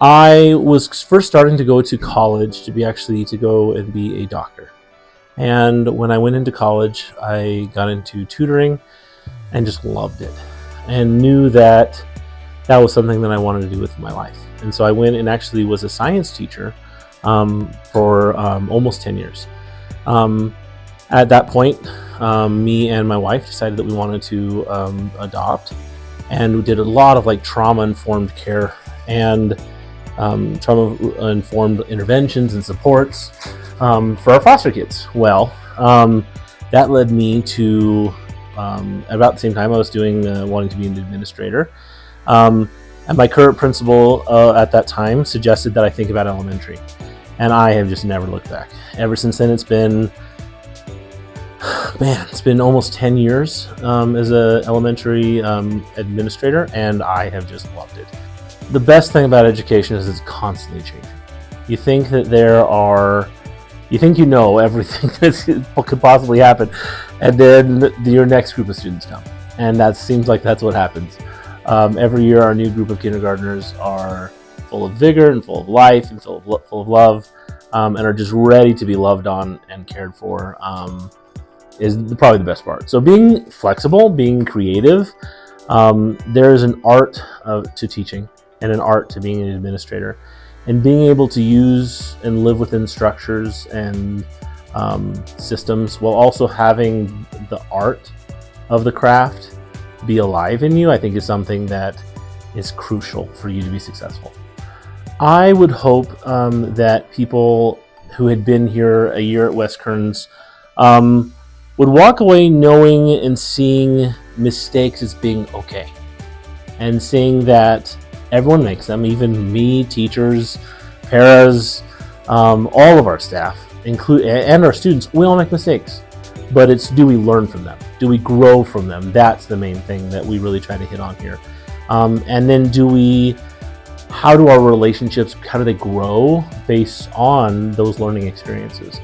I was first starting to go to college to go and be a doctor. And when I went into college, I got into tutoring and just loved it and knew that that was something that I wanted to do with my life. And so I went and actually was a science teacher for almost 10 years. At that point, me and my wife decided that we wanted to adopt, and we did a lot of like trauma-informed care and trauma-informed interventions and supports for our foster kids. Well, that led me to about the same time I was doing wanting to be an administrator. And my current principal at that time suggested that I think about elementary, and I have just never looked back. Ever since then, it's been almost 10 years as an elementary administrator, and I have just loved it. The best thing about education is it's constantly changing. You think that you think you know everything that could possibly happen, and then your next group of students come, and that seems like that's what happens. Every year, our new group of kindergartners are full of vigor and full of life and full of love, and are just ready to be loved on and cared for. Is probably the best part. So being flexible, being creative, there is an art to teaching and an art to being an administrator, and being able to use and live within structures and systems while also having the art of the craft be alive in you, I think is something that is crucial for you to be successful. I would hope that people who had been here a year at West Kearns would walk away knowing and seeing mistakes as being okay, and seeing that everyone makes them, even me, teachers, paras, all of our staff, and our students, we all make mistakes. But it's, do we learn from them? Do we grow from them? That's the main thing that we really try to hit on here. And then how do our relationships, how do they grow based on those learning experiences?